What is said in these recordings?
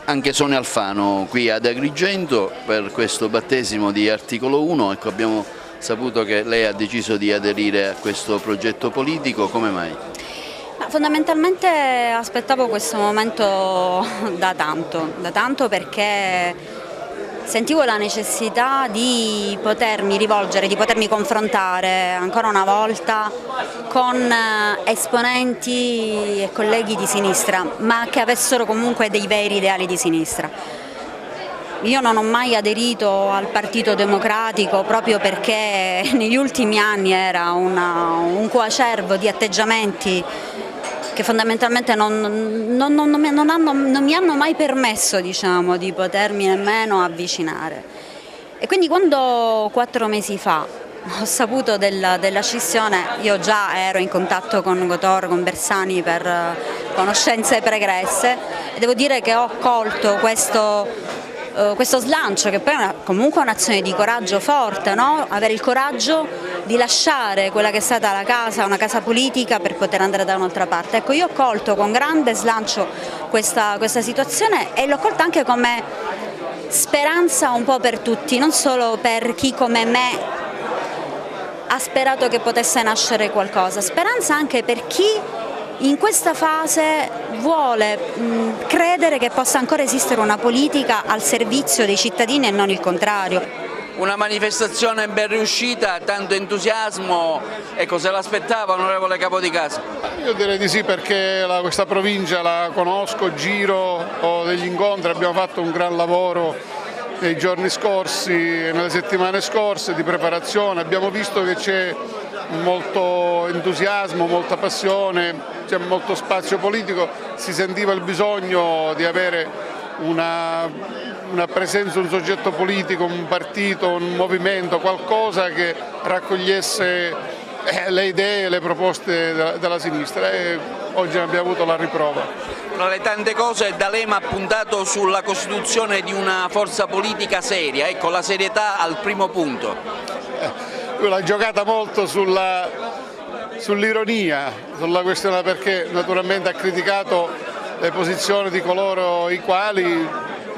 anche Sonia Alfano qui ad Agrigento per questo battesimo di Articolo 1. Ecco, abbiamo saputo che lei ha deciso di aderire a questo progetto politico, come mai? Fondamentalmente aspettavo questo momento da tanto perché sentivo la necessità di potermi rivolgere, di potermi confrontare ancora una volta con esponenti e colleghi di sinistra, ma che avessero comunque dei veri ideali di sinistra. Io non ho mai aderito al Partito Democratico proprio perché negli ultimi anni era un coacervo di atteggiamenti che fondamentalmente non mi hanno mai permesso, diciamo, di potermi nemmeno avvicinare. E quindi quando 4 mesi fa ho saputo della scissione, io già ero in contatto con Gotor, con Bersani per conoscenze pregresse, e devo dire che ho colto questo slancio, che poi è comunque un'azione di coraggio forte, no? Avere il coraggio di lasciare quella che è stata la casa, una casa politica, per poter andare da un'altra parte. Ecco, io ho colto con grande slancio questa situazione e l'ho colta anche come speranza un po' per tutti, non solo per chi come me ha sperato che potesse nascere qualcosa, speranza anche per chi in questa fase vuole credere che possa ancora esistere una politica al servizio dei cittadini e non il contrario. Una manifestazione ben riuscita, tanto entusiasmo, ecco, se l'aspettava onorevole Capo di Casa? Io direi di sì, perché questa provincia la conosco, giro, ho degli incontri, abbiamo fatto un gran lavoro nei giorni scorsi, nelle settimane scorse di preparazione, abbiamo visto che c'è molto entusiasmo, molta passione, c'è molto spazio politico, si sentiva il bisogno di avere una presenza, un soggetto politico, un partito, un movimento, qualcosa che raccogliesse le idee, le proposte della sinistra, e oggi ne abbiamo avuto la riprova. Tra le tante cose D'Alema ha puntato sulla costituzione di una forza politica seria, ecco, la serietà al primo punto. Lui l'ha giocata molto sull'ironia, sulla questione, perché naturalmente ha criticato le posizioni di coloro i quali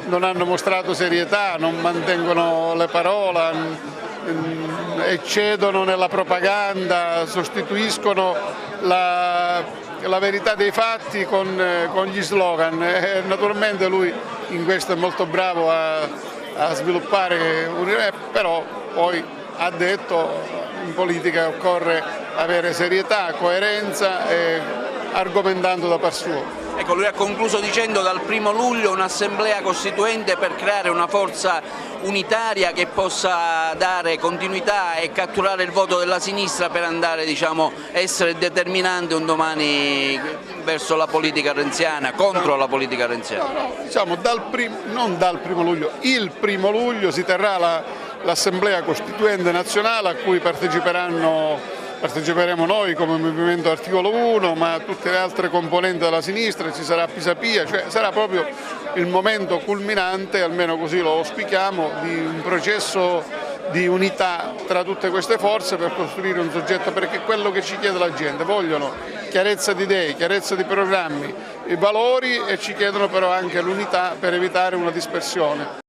non hanno mostrato serietà, non mantengono le parole, eccedono nella propaganda, sostituiscono la verità dei fatti con gli slogan, e naturalmente lui in questo è molto bravo a sviluppare, però poi ha detto in politica occorre avere serietà, coerenza e argomentando da par suo. Ecco, lui ha concluso dicendo dal 1° luglio un'assemblea costituente per creare una forza unitaria che possa dare continuità e catturare il voto della sinistra per andare, diciamo, essere determinante un domani verso la politica renziana, contro la politica renziana. Diciamo non dal 1° luglio, il 1° luglio si terrà l'assemblea costituente nazionale a cui parteciperemo noi come Movimento Articolo 1, ma tutte le altre componenti della sinistra, ci sarà Pisapia, cioè sarà proprio il momento culminante, almeno così lo auspichiamo, di un processo di unità tra tutte queste forze per costruire un soggetto, perché quello che ci chiede la gente, vogliono chiarezza di idee, chiarezza di programmi, i valori, e ci chiedono però anche l'unità per evitare una dispersione.